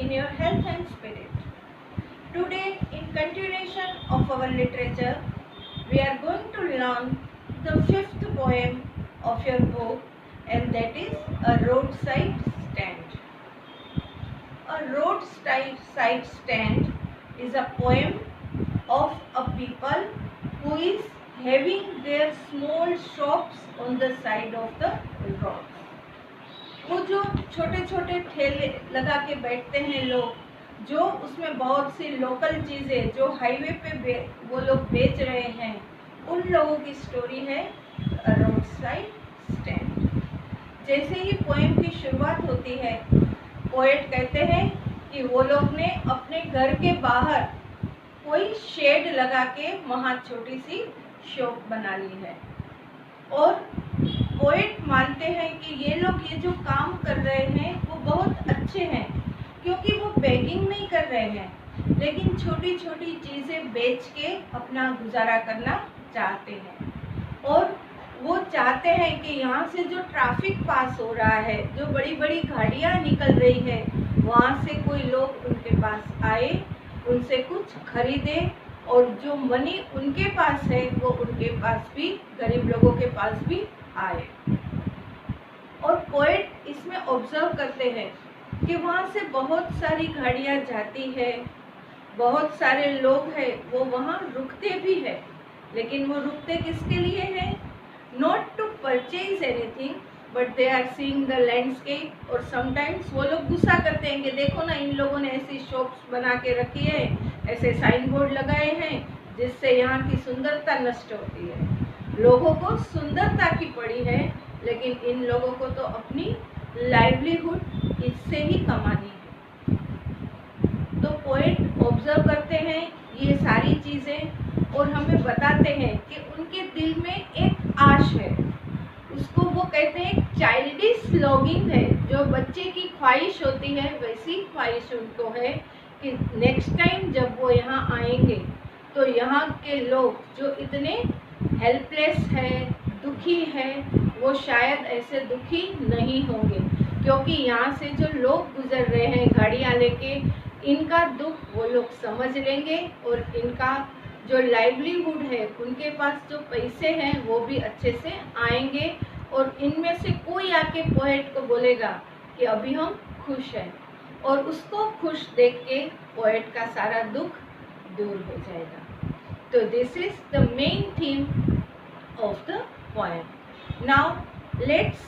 in your health and spirit. Today, in continuation of our literature, we are going to learn the fifth poem of your book, and that is A Roadside Stand. A roadside stand is a poem of a people who is having their small shops on the side of the road. वो जो छोटे छोटे ठेले लगा के बैठते हैं लोग, जो उसमें बहुत सी लोकल चीज़ें जो हाईवे पे वो लोग बेच रहे हैं, उन लोगों की स्टोरी है रोड साइड स्टैंड। जैसे ही पोएम की शुरुआत होती है, पोएट कहते हैं कि वो लोग ने अपने घर के बाहर कोई शेड लगा के वहाँ छोटी सी शॉप बना ली है, और पोएट मानते हैं कि ये लोग ये जो काम कर रहे हैं वो बहुत अच्छे हैं, क्योंकि वो बेगिंग नहीं कर रहे हैं, लेकिन छोटी छोटी चीज़ें बेच के अपना गुजारा करना चाहते हैं। और वो चाहते हैं कि यहाँ से जो ट्रैफिक पास हो रहा है, जो बड़ी बड़ी गाड़ियाँ निकल रही है, वहाँ से कोई लोग उनके पास आए, उनसे कुछ खरीदे, और जो मनी उनके पास है वो उनके पास भी, गरीब लोगों के पास भी आए। और पोएट इसमें ऑब्जर्व करते हैं कि वहाँ से बहुत सारी गाड़ियाँ जाती है, बहुत सारे लोग हैं, वो वहाँ रुकते भी है, लेकिन वो रुकते किसके लिए है? Not to purchase anything, but they are seeing the landscape. और समटाइम्स वो लोग गुस्सा करते हैं कि देखो ना, इन लोगों ने ऐसी शॉप्स बना के रखी है, ऐसे साइन बोर्ड लगाए हैं, जिससे यहाँ की सुंदरता नष्ट होती है। लोगों को सुंदरता की पड़ी है, लेकिन इन लोगों को तो अपनी लाइवलीहुड इससे ही कमानी है। तो पोएट ऑब्जर्व करते हैं ये सारी चीज़ें, और हमें बताते हैं कि उनके दिल में एक आश है, उसको वो कहते हैं चाइल्डिश लॉन्गिंग है। जो बच्चे की ख्वाहिश होती है, वैसी ख्वाहिश उनको है कि नेक्स्ट टाइम जब वो यहाँ आएंगे तो यहाँ के लोग जो इतने हेल्पलेस है, दुखी है, वो शायद ऐसे दुखी नहीं होंगे, क्योंकि यहाँ से जो लोग गुजर रहे हैं गाड़ियाँ लेके, इनका दुख वो लोग समझ लेंगे, और इनका जो लाइवलीहुड है, उनके पास जो पैसे हैं वो भी अच्छे से आएंगे, और इनमें से कोई आके पोएट को बोलेगा कि अभी हम खुश हैं, और उसको खुश देख के पोएट का सारा दुख दूर हो जाएगा। तो this is the main theme of the poem. Now let's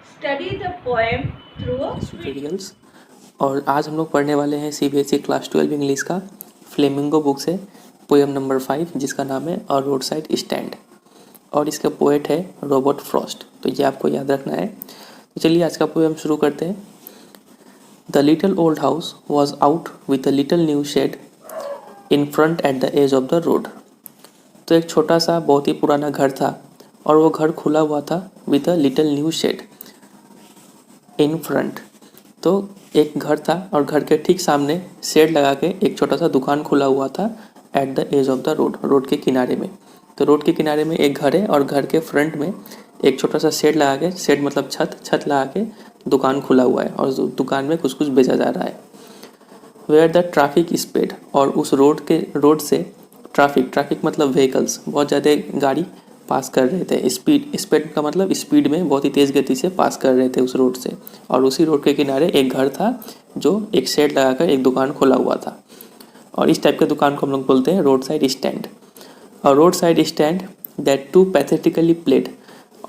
study the poem through a tutorials. और आज हम लोग पढ़ने वाले हैं CBSE क्लास 12 इंग्लिश का फ्लेमिंगो बुक से पोएम नंबर 5, जिसका नाम है अ रोड साइड स्टैंड, और इसका पोएट है रॉबर्ट फ्रॉस्ट। तो ये आपको याद रखना है। तो चलिए आज का पोएम शुरू करते हैं। The little old house was out with a little new shed in front at the edge of the road. तो एक छोटा सा बहुत ही पुराना घर था, और वो घर खुला हुआ था with a little new shed in front. तो एक घर था, और घर के ठीक सामने शेड लगा के एक छोटा सा दुकान खुला हुआ था at the edge of the road, road के किनारे में। तो रोड के किनारे में एक घर है, और घर के फ्रंट में एक छोटा सा शेड लगा के, शेड मतलब छत लगा के दुकान खुला हुआ है, और दुकान में कुछ कुछ बेचा जा रहा है। वेयर द ट्रैफिक स्पीड, और उस रोड से ट्रैफिक मतलब व्हीकल्स, बहुत ज़्यादा गाड़ी पास कर रहे थे। स्पीड का मतलब स्पीड में बहुत ही तेज़ गति से पास कर रहे थे उस रोड से। और उसी रोड के किनारे एक घर था जो एक शेड लगाकर एक दुकान खोला हुआ था, और इस टाइप के दुकान को हम लोग बोलते हैं रोड साइड स्टैंड। और roadside stand that too pathetically pled,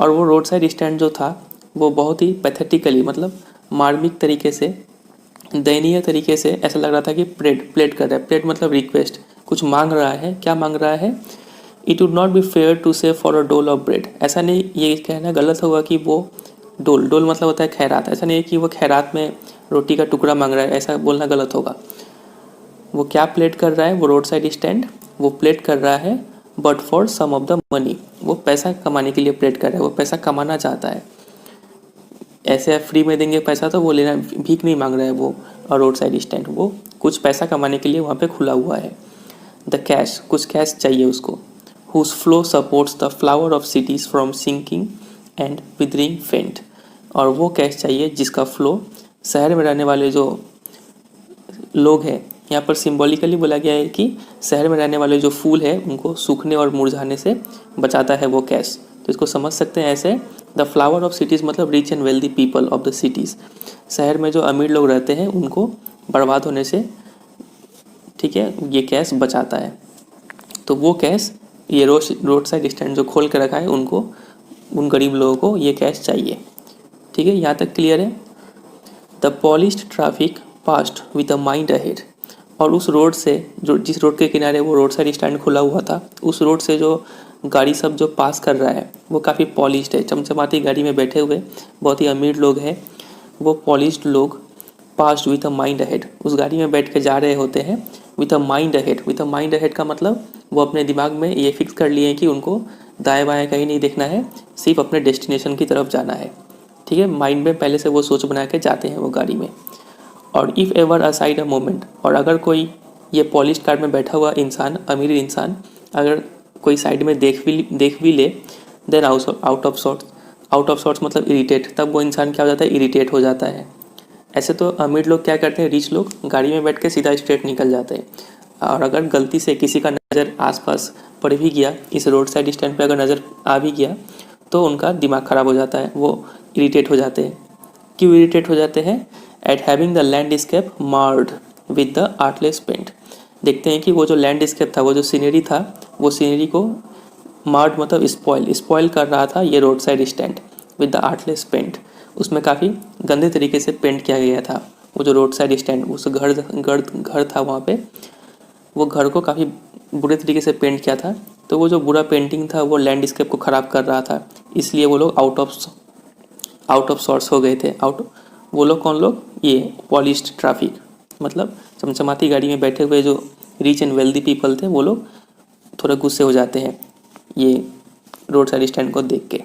और वो रोड साइड स्टैंड जो था वो बहुत ही पैथेटिकली मतलब मार्मिक तरीके से, दयनीय तरीके से ऐसा लग रहा था कि प्लेड कर रहा है। प्लेड मतलब रिक्वेस्ट, कुछ मांग रहा है। क्या मांग रहा है? It would not be fair to say for a dole of bread. ऐसा नहीं, ये कहना गलत होगा कि वो डोल मतलब होता है खैरात। ऐसा नहीं है कि वो खैरात में रोटी का टुकड़ा मांग रहा है, ऐसा बोलना गलत होगा। वो क्या प्लेड कर रहा है? वो रोड साइड स्टैंड वो प्लेड कर रहा है but for some of the money. वो पैसा कमाने के लिए प्लेड कर रहा है, वो पैसा कमाना चाहता है। ऐसे फ्री में देंगे पैसा तो वो लेना, भीख नहीं मांग रहा है वो। और रोड साइड स्टैंड वो कुछ पैसा कमाने के लिए वहाँ पे खुला हुआ है। द कैश, कुछ कैश चाहिए उसको। whose flow supports the flower of cities from sinking and withering faint। और वो कैश चाहिए जिसका फ्लो शहर में रहने वाले जो लोग हैं, यहाँ पर सिंबॉलिकली बोला गया है कि शहर में रहने वाले जो फूल है उनको सूखने और मुरझाने से बचाता है वो कैश। तो इसको समझ सकते हैं ऐसे, द फ्लावर ऑफ सिटीज़ मतलब rich and wealthy people of the cities. शहर में जो अमीर लोग रहते हैं उनको बर्बाद होने से, ठीक है, ये कैश बचाता है। तो वो कैश, ये रोड साइड स्टैंड जो खोल के रखा है उनको, उन गरीब लोगों को ये कैश चाहिए। ठीक है, यहाँ तक क्लियर है। The polished traffic past with a mind ahead. और उस रोड से, जो जिस रोड के किनारे वो रोड साइड स्टैंड खुला हुआ था, उस रोड से जो गाड़ी सब जो पास कर रहा है वो काफ़ी पॉलिश्ड है, चमचमाती गाड़ी में बैठे हुए बहुत ही अमीर लोग हैं। वो पॉलिश्ड लोग past with a mind ahead, उस गाड़ी में बैठ के जा रहे होते हैं with a mind ahead. With a mind ahead का मतलब वो अपने दिमाग में ये फिक्स कर लिए हैं कि उनको दाएं बाएं कहीं नहीं देखना है, सिर्फ अपने डेस्टिनेशन की तरफ जाना है। ठीक है, माइंड में पहले से वो सोच बना के जाते हैं वो गाड़ी में। और if ever aside a moment, और अगर कोई ये पॉलिश कार में बैठा हुआ इंसान, अमीर इंसान, अगर कोई साइड में देख भी ले, देन आउट ऑफ सॉर्ट्स मतलब इरिटेट, तब वो इंसान क्या हो जाता है, इरिटेट हो जाता है। ऐसे तो अमीर लोग क्या करते हैं, रिच लोग गाड़ी में बैठ के सीधा स्ट्रेट निकल जाते हैं। और अगर गलती से किसी का नज़र आसपास पड़ भी गया, इस रोड साइड स्टैंड पे अगर नज़र आ भी गया, तो उनका दिमाग ख़राब हो जाता है, वो इरिटेट हो जाते हैं। क्यों इरिटेट हो जाते हैं? At having the landscape marred with the artless paint. देखते हैं कि वो जो लैंडस्केप था, वो जो सीनरी था, वो सीनरी को मार्ड मतलब स्पॉइल कर रहा था ये roadside stand with the artless paint. उसमें काफ़ी गंदे तरीके से पेंट किया गया था। वो जो रोड साइड स्टैंड, उस घर था वहाँ पे, वो घर को काफ़ी बुरे तरीके से पेंट किया था। तो वो जो बुरा पेंटिंग था वो लैंडस्केप को ख़राब कर रहा था, इसलिए वो लोग आउट ऑफ सॉर्ट्स हो गए थे। वो लोग कौन लोग? ये पॉलिश्ड ट्रैफिक मतलब चमचमाती गाड़ी में बैठे हुए जो रिच एंड वेल्दी पीपल थे, वो लोग थोड़ा गुस्से हो जाते हैं ये रोड साइड स्टैंड को देख के।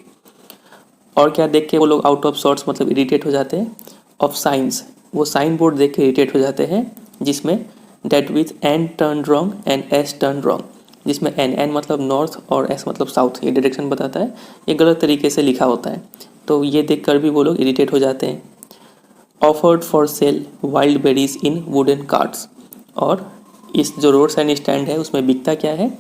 और क्या देख के वो लोग आउट ऑफ सॉर्ट्स मतलब इरिटेट हो जाते हैं? ऑफ साइंस, वो साइन बोर्ड देख के इरिटेट हो जाते हैं जिसमें that with N turn wrong and S turn wrong, जिसमें एन मतलब नॉर्थ और एस मतलब साउथ, ये डायरेक्शन बताता है, ये गलत तरीके से लिखा होता है। तो ये देख कर भी वो लोग इरिटेट हो जाते हैं। Offered for sale wild berries in wooden carts, और इस जो रोड साइड स्टैंड है उसमें बिकता क्या है?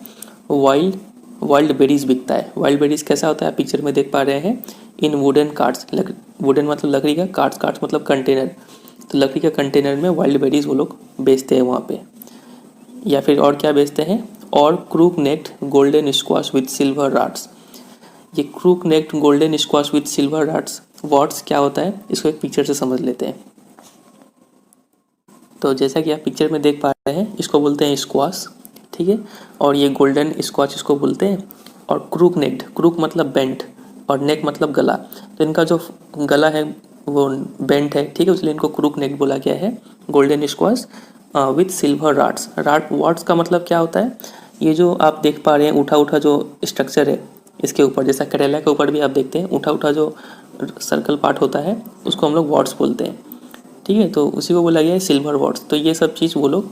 वाइल्ड बेरीज बिकता है। वाइल्ड बेरीज कैसा होता है, पिक्चर में देख पा रहे हैं, इन वुडन कार्ट्स, वुडन मतलब लकड़ी का, कार्ट्स मतलब कंटेनर, तो लकड़ी का कंटेनर में वाइल्ड बेरीज वो लोग बेचते हैं वहाँ पे। या फिर और क्या बेचते हैं? और crook necked golden squash with silver warts. ये crook necked golden squash with silver warts, warts क्या होता है, इसको एक पिक्चर से समझ लेते हैं। तो जैसा कि आप पिक्चर में देख पा रहे हैं, इसको बोलते हैं स्क्वाश, ठीक है, और ये गोल्डन स्क्वाश इसको बोलते हैं। और क्रूक नेक्ड, क्रूक मतलब बेंट और नेक मतलब गला, तो इनका जो गला है वो बेंट है, ठीक है, इसलिए इनको क्रूक नेक्ड बोला गया है। Golden squash with silver warts, warts का मतलब क्या होता है? ये जो आप देख पा रहे हैं उठा जो स्ट्रक्चर है इसके ऊपर, जैसा करेला के ऊपर भी आप देखते हैं उठा जो सर्कल पार्ट होता है, उसको हम लोग वॉट्स बोलते हैं, ठीक है, तो उसी को बोला गया है सिल्वर वॉट्स। तो ये सब चीज़ वो लोग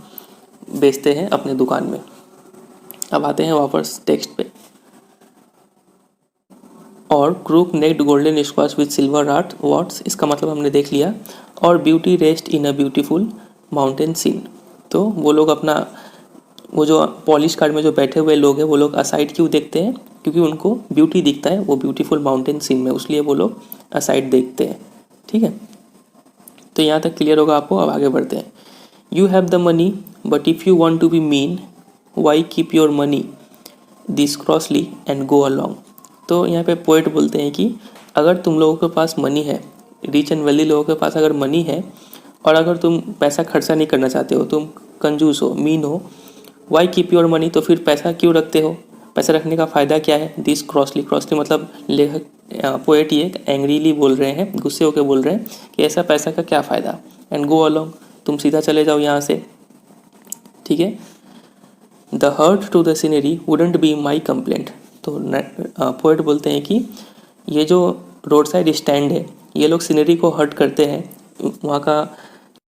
बेचते हैं अपने दुकान में। अब आते हैं वापस टेक्स्ट पे। और crook necked golden squash with silver art warts, इसका मतलब हमने देख लिया। और beauty rest in a beautiful mountain scene, तो वो लोग अपना, वो जो पॉलिश कार में जो बैठे हुए लोग हैं वो लोग असाइड क्यों देखते हैं? क्योंकि उनको ब्यूटी दिखता है वो ब्यूटीफुल माउंटेन सीन में, उसलिए वो लोग असाइड देखते हैं, ठीक है। तो यहाँ तक क्लियर होगा आपको। अब आगे बढ़ते हैं। You have the money but if you want to be mean why keep your money this crossly and go along. तो यहाँ पे पोइट बोलते हैं कि अगर तुम लोगों के पास मनी है, रिच एंड वेल्दी लोगों के पास अगर मनी है, और अगर तुम पैसा खर्चा नहीं करना चाहते हो, तुम कंजूस हो, मीन हो, वाई कीप योर मनी, तो फिर पैसा क्यों रखते हो? पैसा रखने का फ़ायदा क्या है? दिस क्रॉसली मतलब लेखक पोएट ये एंग्रीली बोल रहे हैं, गुस्से होकर बोल रहे हैं कि ऐसा पैसा का क्या फ़ायदा, एंड गो अलॉन्ग, तुम सीधा चले जाओ यहाँ से, ठीक है। The hurt to the scenery wouldn't be my complaint. तो पोएट बोलते हैं कि ये जो रोड साइड स्टैंड है, ये लोग सीनरी को हर्ट करते हैं, वहाँ का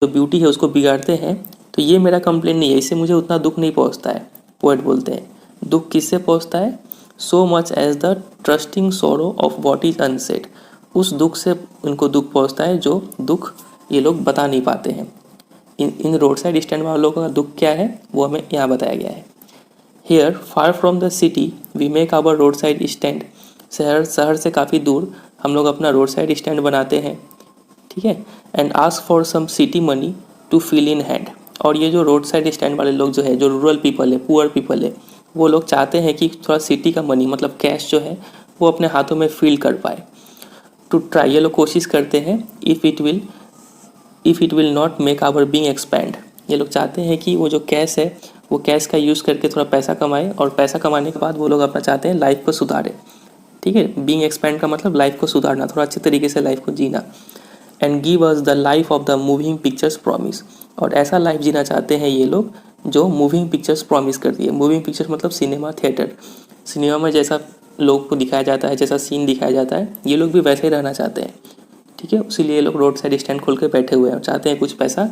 जो ब्यूटी है उसको बिगाड़ते हैं, तो ये मेरा कंप्लेंट नहीं है, इससे मुझे उतना दुख नहीं पहुँचता है। पोएट बोलते हैं दुख किससे पहुँचता है? So much as the trusting sorrow of what is unsaid, उस दुख से उनको दुख पहुँचता है जो दुख ये लोग बता नहीं पाते हैं। इन रोड साइड स्टैंड वालों का दुख क्या है वो हमें यहाँ बताया गया है। Here far from the city we make our roadside stand. शहर से काफ़ी दूर हम लोग अपना रोड साइड स्टैंड बनाते हैं, ठीक है। And ask for some city money to fill in hand. और ये जो रोड साइड स्टैंड वाले लोग जो है, जो रूरल पीपल है, पुअर पीपल है, वो लोग चाहते हैं कि थोड़ा सिटी का मनी मतलब कैश जो है वो अपने हाथों में फील कर पाए। टू ट्राई, ये लोग कोशिश करते हैं if it will not make our being expand. ये लोग चाहते हैं कि वो जो कैश है वो कैश का यूज़ करके थोड़ा पैसा कमाए, और पैसा कमाने के बाद वो लोग अपना चाहते हैं लाइफ को सुधारें, ठीक है। बीइंग एक्सपैंड का मतलब लाइफ को सुधारना, थोड़ा अच्छे तरीके से लाइफ को जीना। And give us the life of the moving pictures promise. और ऐसा लाइफ जीना चाहते हैं ये लोग जो मूविंग पिक्चर्स प्रॉमिस करती है। मूविंग पिक्चर्स मतलब सिनेमा थिएटर, सिनेमा में जैसा लोग को दिखाया जाता है, जैसा सीन दिखाया जाता है, ये लोग भी वैसे ही रहना चाहते हैं, ठीक है। इसीलिए ये लोग रोड साइड स्टैंड खोल के बैठे हुए हैं और चाहते हैं कुछ पैसा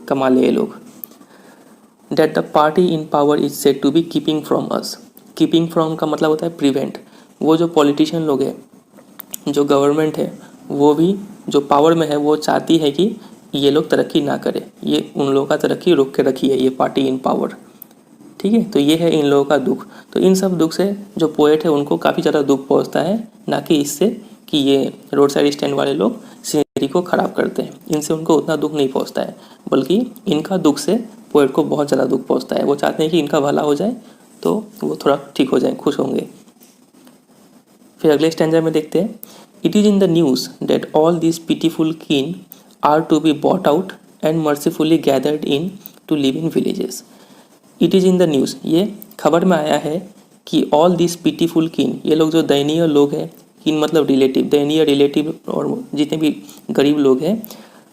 कमा ले ये लोग। That the party in power is said to be keeping from us। Keeping from का मतलब होता है प्रिवेंट। वो जो पॉलिटिशियन लोग हैं, जो गवर्नमेंट है, वो भी जो पावर में है वो चाहती है कि ये लोग तरक्की ना करें, ये उन लोगों का तरक्की रोक के रखी है ये पार्टी इन पावर, ठीक है। तो ये है इन लोगों का दुख। तो इन सब दुख से जो पोएट है उनको काफ़ी ज़्यादा दुख पहुंचता है, ना कि इससे कि ये रोड साइड स्टैंड वाले लोग सीनरी को ख़राब करते हैं। इनसे उनको उतना दुख नहीं पहुंचता है, बल्कि इनका दुख से पोएट को बहुत ज़्यादा दुख पहुंचता है। वो चाहते हैं कि इनका भला हो जाए तो वो थोड़ा ठीक हो जाए, खुश होंगे। फिर अगले स्टैंजा में देखते हैं, it is in the news that all this pitiful kin are to be bought out and mercifully gathered in to live in villages. It is in the news, ये खबर में आया है कि ऑल दिस पिटीफुल कीन, ये लोग जो दयनीय लोग हैं, कीन मतलब रिलेटिव, दयनीय रिलेटिव और जितने भी गरीब लोग हैं,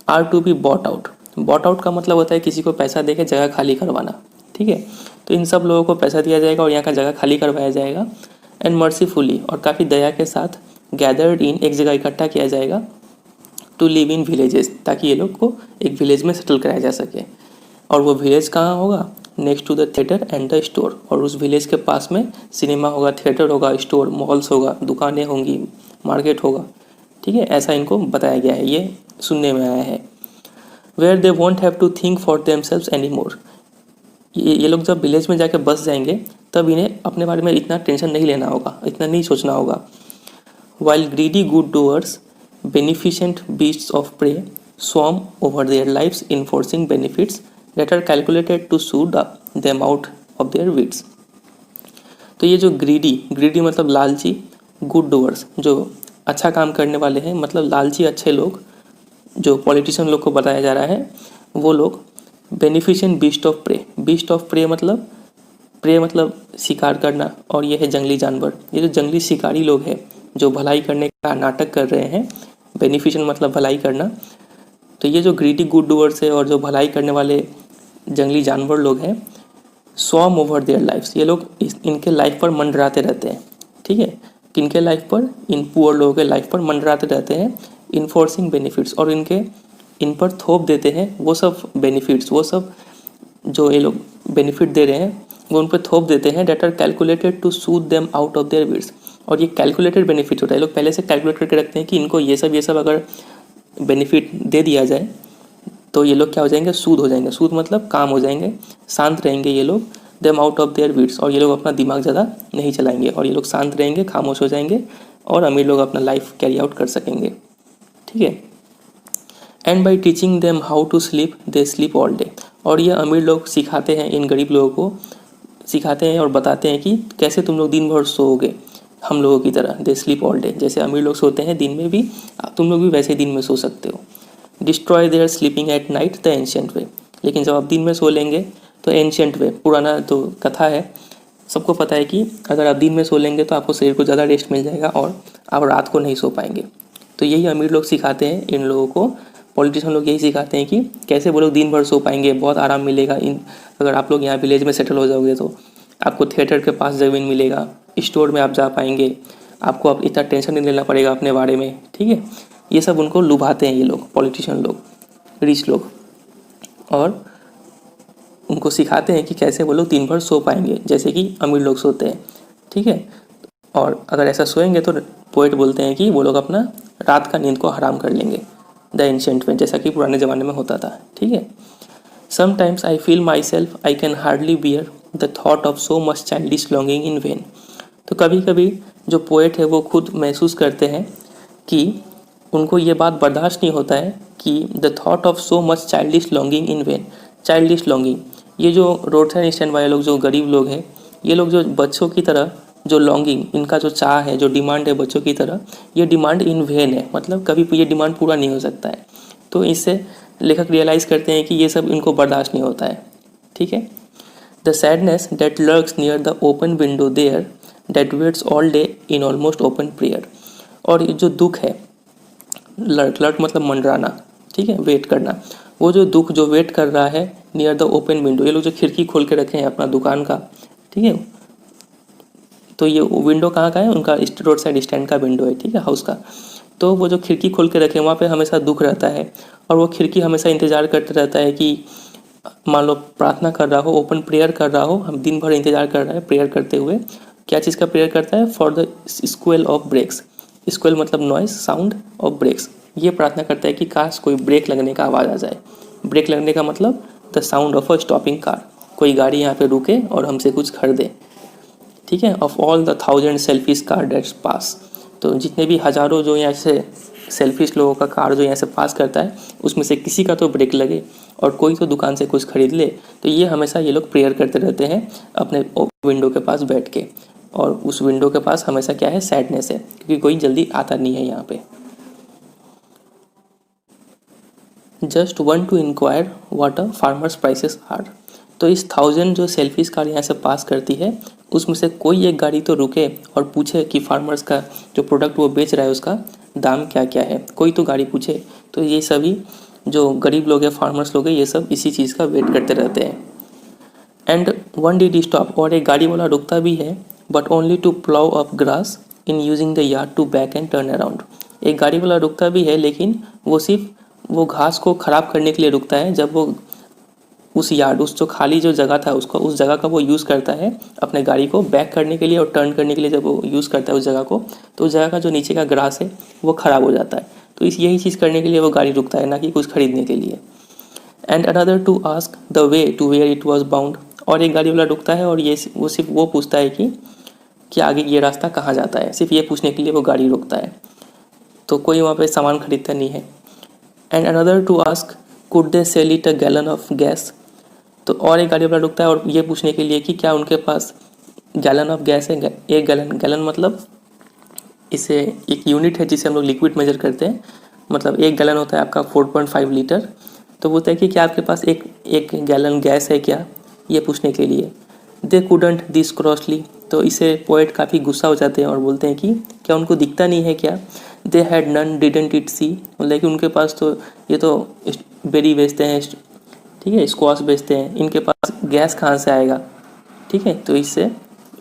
are to be bought out. Bought out का मतलब होता है किसी को पैसा दे के जगह खाली करवाना, ठीक है। तो इन सब लोगों को पैसा दिया जाएगा और यहाँ का जगह खाली करवाया जाएगा। एंड मर्सीफुली, और काफ़ी दया के साथ, गैदर्ड इन, एक जगह इकट्ठा किया जाएगा, टू लिव इन विलेजेस, ताकि ये लोग को एक विलेज में सेटल कराया जा सके। और वो विलेज कहाँ होगा? Next to the theatre and the store. और उस विलेज के पास में सिनेमा होगा, थिएटर होगा, स्टोर, मॉल्स होगा, दुकानें होंगी, मार्केट होगा, ठीक है। ऐसा इनको बताया गया है, ये सुनने में आया है। Where they won't have to think for themselves any more. ये लोग जब विलेज में जाके बस जाएंगे तब इन्हें अपने बारे में इतना टेंशन नहीं लेना होगा, इतना नहीं सोचना होगा। While greedy good doers beneficent beasts of prey swarm over their lives enforcing benefits that are calculated to suit them out of their wits। तो ये जो ग्रीडी मतलब लालची, गुड डूअर्स जो अच्छा काम करने वाले हैं, मतलब लालची अच्छे लोग जो पॉलिटिशियन लोग को बताया जा रहा है, वो लोग बेनिफिशिएंट बीस्ट ऑफ प्रे मतलब शिकार करना, और ये है जंगली जानवर। ये जो जंगली शिकारी लोग हैं जो भलाई करने का नाटक कर रहे हैं, बेनिफिशिएंट मतलब भलाई करना। तो ये जो ग्रीडी गुड डूअर्स है और जो भलाई करने वाले जंगली जानवर लोग हैं, स्वॉर्म ओवर देयर लाइफ्स, ये लोग इनके लाइफ पर मंडराते रहते हैं, ठीक है। किनके लाइफ पर? इन पुअर लोगों के लाइफ पर मंडराते रहते हैं, इन्फोर्सिंग बेनिफिट्स, और इन पर थोप देते हैं वो सब बेनिफिट्स, वो सब जो ये लोग बेनिफिट दे रहे हैं वो उन पर थोप देते हैं, that are calculated to soothe them out of their wits. और ये कैलकुलेटेड बेनिफिट होता है, ये लोग पहले से कैलकुलेट करके रखते हैं कि इनको ये सब अगर बेनिफिट दे दिया जाए तो ये लोग क्या हो जाएंगे? सूद हो जाएंगे। सूद मतलब काम हो जाएंगे, शांत रहेंगे ये लोग, them out of their wits, और ये लोग अपना दिमाग ज़्यादा नहीं चलाएंगे, और ये लोग शांत रहेंगे, खामोश हो जाएंगे, और अमीर लोग अपना लाइफ कैरी आउट कर सकेंगे, ठीक है। And by teaching them how to sleep they sleep all day. और ये अमीर लोग सिखाते हैं, इन गरीब लोगों को सिखाते हैं और बताते हैं कि कैसे तुम लोग दिन भर सोओगे हम लोगों की तरह, दे स्लीप ऑल डे। जैसे अमीर लोग सोते हैं दिन में भी, तुम लोग भी वैसे दिन में सो सकते हो। Destroy their sleeping at night the ancient way. लेकिन जब आप दिन में सो लेंगे तो एंशिएंट वे, पुराना तो कथा है, सबको पता है कि अगर आप दिन में सो लेंगे तो आपको शरीर को ज़्यादा रेस्ट मिल जाएगा और आप रात को नहीं सो पाएंगे। तो यही अमीर लोग सिखाते हैं इन लोगों को, पॉलिटिशियन लोग यही सिखाते हैं कि कैसे वो लोग दिन भर सो पाएंगे, बहुत आराम मिलेगा। अगर आप लोग यहाँ विलेज में सेटल हो जाओगे तो आपको थिएटर के पास ज़मीन मिलेगा, स्टोर में आप जा पाएंगे, आपको अब इतना टेंशन नहीं लेना पड़ेगा अपने बारे में, ठीक है। ये सब उनको लुभाते हैं ये लोग, पॉलिटिशियन लोग, रिच लोग, और उनको सिखाते हैं कि कैसे वो लोग दिन भर सो पाएंगे जैसे कि अमीर लोग सोते हैं, ठीक है। और अगर ऐसा सोएंगे तो पोएट बोलते हैं कि वो लोग अपना रात का नींद को हराम कर लेंगे, द एंशिएंट में, जैसा कि पुराने ज़माने में होता था, ठीक है। Sometimes I feel my self I can hardly bear the thought of so much childish longing in when. तो कभी कभी जो पोएट है वो खुद महसूस करते हैं कि उनको ये बात बर्दाश्त नहीं होता है कि the thought of so much childish longing in when. Childish longing, ये जो रोड साइड स्टैंड वाले लोग, जो गरीब लोग हैं, ये लोग जो बच्चों की तरह जो लॉन्गिंग, इनका जो चाह है, जो डिमांड है बच्चों की तरह, ये डिमांड इन वेन है, मतलब कभी ये डिमांड पूरा नहीं हो सकता है। तो इससे लेखक रियलाइज़ करते हैं कि ये सब इनको बर्दाश्त नहीं होता है। ठीक है। The sadness that lurks near the open window there that waits all day in almost open prayer. और ये जो दुख है, लर्क मतलब मंडराना, ठीक है, वेट करना, वो जो दुख जो वेट कर रहा है नियर द ओपन विंडो, ये लोग जो खिड़की खोल के रखे हैं अपना दुकान का, ठीक है, तो ये विंडो कहाँ का है, उनका रोड साइड स्टैंड का विंडो है, ठीक है, हाउस का। तो वो जो खिड़की खोल के रखे हैं वहाँ पे हमेशा दुख रहता है, और वो खिड़की हमेशा इंतज़ार करते रहता है कि मान लो प्रार्थना कर रहा हो, ओपन प्रेयर कर रहा हो, हम दिन भर इंतज़ार कर रहा है प्रेयर करते हुए। क्या चीज़ का प्रेयर करता है? For the squeal of brakes. Squeal मतलब नॉइस, साउंड ऑफ ब्रेक्स। ये प्रार्थना करता है कि काश कोई ब्रेक लगने का आवाज़ आ जाए। ब्रेक लगने का मतलब the sound of a stopping car, कोई गाड़ी यहाँ पे रुके और हमसे कुछ खरीदे, ठीक है। Of all the 1000 selfish car that pass, तो जितने भी हज़ारों जो यहाँ से सेल्फिश लोगों का कार जो यहाँ से पास करता है, उसमें से किसी का तो ब्रेक लगे और कोई तो दुकान से कुछ खरीद ले। तो ये हमेशा ये लोग प्रेयर करते रहते हैं अपने विंडो के पास बैठ के, और उस विंडो के पास हमेशा क्या है, सैडनेस है, क्योंकि कोई जल्दी आता नहीं है यहाँ पे। Just one to inquire what a farmer's prices are. तो इस 1000 जो सेल्फिश कार यहाँ से पास करती है, उसमें से कोई एक गाड़ी तो रुके और पूछे कि फार्मर्स का जो प्रोडक्ट वो बेच रहा है उसका दाम क्या क्या है, कोई तो गाड़ी पूछे। तो ये सभी जो गरीब लोग हैं, फार्मर्स लोग हैं, ये सब इसी चीज़ का वेट करते रहते हैं। एंड वन डिड स्टॉप, और एक गाड़ी वाला रुकता भी है, but only to plough up grass in using the yard to back and turn around. एक गाड़ी वाला रुकता भी है, लेकिन वो सिर्फ वो घास को ख़राब करने के लिए रुकता है। जब वो उस यार्ड, उस जो खाली जो जगह था, उसको उस जगह का वो यूज़ करता है अपने गाड़ी को बैक करने के लिए और टर्न करने के लिए। जब वो यूज़ करता है उस जगह को, तो उस जगह का जो नीचे का ग्रास है वो ख़राब हो जाता है। तो इस यही चीज़ करने के लिए वो गाड़ी रुकता है, ना कि कुछ खरीदने के लिए। And another to ask the way to where it was bound, और एक गाड़ी वाला रुकता है और ये वो सिर्फ वो पूछता है कि आगे ये रास्ता कहाँ जाता है, सिर्फ ये पूछने के लिए वो गाड़ी रुकता है। तो कोई वहाँ पे सामान खरीदता नहीं है। And another to ask could they sell it a gallon of gas, तो और एक गाड़ी वाला रुकता है और ये पूछने के लिए कि क्या उनके पास गैलन ऑफ गैस है। एक गैलन मतलब इसे एक यूनिट है जिसे हम लोग लिक्विड मेजर करते हैं, मतलब एक गैलन होता है आपका 4.5 लीटर। तो बोलता है कि क्या आपके पास एक गैलन गैस है क्या, ये पूछने के लिए। दे कुडंट दिस क्रॉसली, तो इसे पोएट काफ़ी गुस्सा हो जाते हैं और बोलते हैं कि क्या उनको दिखता नहीं है क्या। They had none didn't it see, मतलब कि उनके पास तो ये तो बेरी बेचते हैं, ठीक है, स्क्वाश बेचते हैं, इनके पास गैस कहाँ से आएगा, ठीक है। तो इससे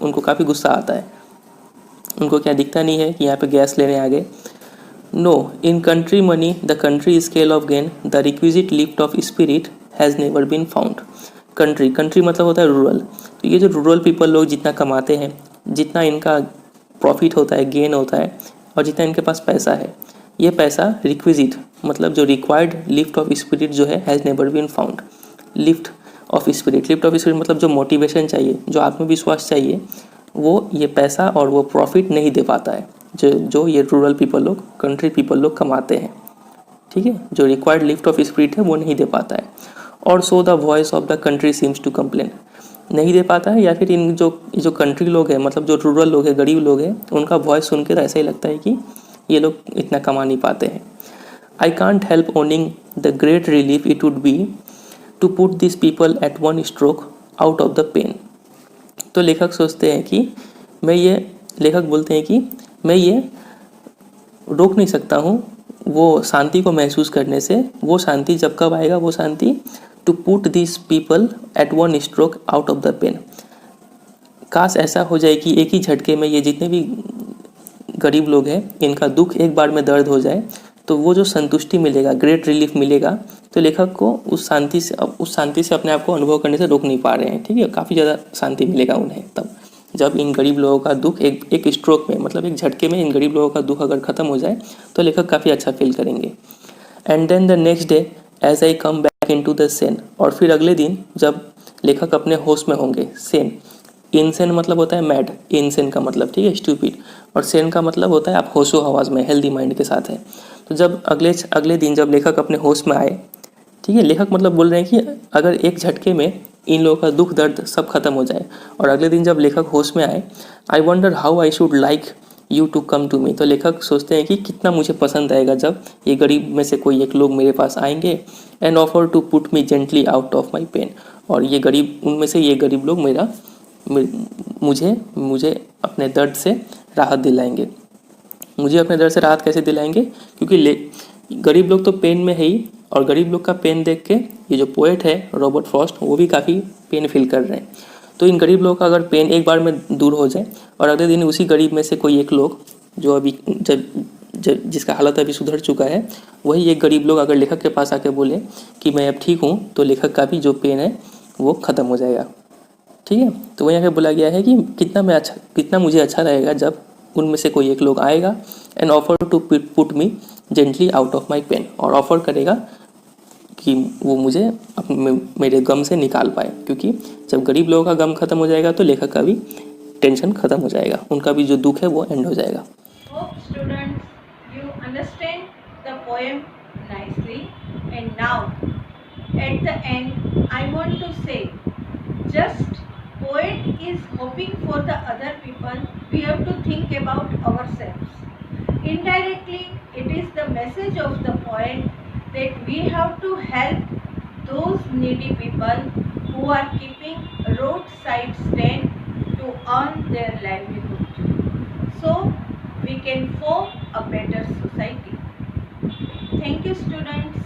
उनको काफ़ी गुस्सा आता है। उनको क्या दिखता नहीं है कि यहाँ पे गैस लेने आ गए। No, in country money the country scale of gain the requisite lift of spirit has never been found. Country मतलब होता है रूरल। तो ये जो रूरल पीपल लोग जितना कमाते हैं, जितना इनका प्रॉफिट होता है, गेन होता है, और जितना इनके पास पैसा है, ये पैसा रिक्विजिट मतलब जो रिक्वायर्ड लिफ्ट ऑफ स्पिरिट जो है has never been found. Lift of spirit मतलब जो मोटिवेशन चाहिए, जो आत्मविश्वास चाहिए, वो ये पैसा और वो प्रॉफिट नहीं दे पाता है जो ये रूरल पीपल लोग, कंट्री पीपल लोग कमाते हैं, ठीक है। जो रिक्वायर्ड लिफ्ट ऑफ स्पिरिट है वो नहीं दे पाता है। और so the voice of the country seems to complain, नहीं दे पाता है, या फिर इन जो कंट्री लोग हैं, मतलब जो रूरल लोग हैं, गरीब लोग हैं, उनका वॉइस सुन के ऐसा ही लगता है कि ये लोग इतना कमा नहीं पाते हैं। I can't help owning the great relief it would be to put this people at one stroke out of the pen. तो लेखक सोचते हैं कि लेखक बोलते हैं कि मैं ये रोक नहीं सकता हूँ वो शांति को महसूस करने से। वो शांति जब कब आएगा, वो शांति to put this people at one stroke out of the pain. काश ऐसा हो जाए कि एक ही झटके में ये जितने भी गरीब लोग हैं, इनका दुख एक बार में दर्द हो जाए, तो वो जो संतुष्टि मिलेगा, ग्रेट रिलीफ मिलेगा। तो लेखक को उस शांति से अपने आप को अनुभव करने से रोक नहीं पा रहे हैं, ठीक है। काफ़ी ज़्यादा शांति मिलेगा उन्हें तब, जब इन गरीब लोगों का दुख एक स्ट्रोक में, मतलब एक झटके में इन गरीब लोगों का दुख अगर ख़त्म हो जाए, तो लेखक काफ़ी अच्छा फील करेंगे। And then the next day as I come back in to the sane. और फिर अगले दिन जब लेखक अपने होश में होंगे, सेन, इनसेन मतलब होता है मैड, इनसेन का मतलब ठीक है स्टूपिड, और सेन का मतलब होता है आप होशो हवास में हेल्दी माइंड के साथ हैं। तो जब अगले दिन जब लेखक अपने होश में आए, ठीक है, लेखक मतलब बोल रहे हैं कि अगर एक झटके में इन लोगों का दुख दर्द सब खत्म हो जाए। और अगले दिन जब लेखक होश में आए, I wonder how I should like you to come to me. तो लेखक सोचते हैं कि कितना मुझे पसंद आएगा जब ये गरीब में से कोई एक लोग मेरे पास आएंगे, and offer to put me gently out of my pain. और ये गरीब, उनमें से ये गरीब लोग मुझे मुझे अपने दर्द से राहत दिलाएंगे। मुझे अपने दर्द से राहत कैसे दिलाएंगे? क्योंकि गरीब लोग तो पेन में है ही, और गरीब लोग का पेन देख के ये जो पोएट है रॉबर्ट फ्रॉस्ट, वो भी काफ़ी पेन फील कर रहे हैं। तो इन गरीब लोगों का अगर पेन एक बार में दूर हो जाए, और अगले दिन उसी गरीब में से कोई एक लोग जो अभी जिसका हालत अभी सुधर चुका है, वही एक गरीब लोग अगर लेखक के पास आके बोले कि मैं अब ठीक हूँ, तो लेखक का भी जो पेन है वो ख़त्म हो जाएगा। ठीक है, तो वहीं आके बोला गया है कि कितना मुझे अच्छा रहेगा जब उनमें से कोई एक लोग आएगा, and offer to put me gently out of my pain, और ऑफर करेगा कि वो मुझे मेरे गम से निकाल पाए। क्योंकि जब गरीब लोगों का गम खत्म हो जाएगा तो लेखक का भी टेंशन खत्म हो जाएगा, उनका भी जो दुख है वो एंड हो जाएगा। Hope students you understand the poem nicely, and now at the end I want to say, just poet is hoping for the other people, we have to think about ourselves. Indirectly it is the message of the poet that we have to help those needy people who are keeping roadside stand to earn their livelihood, so we can form a better society. Thank you students.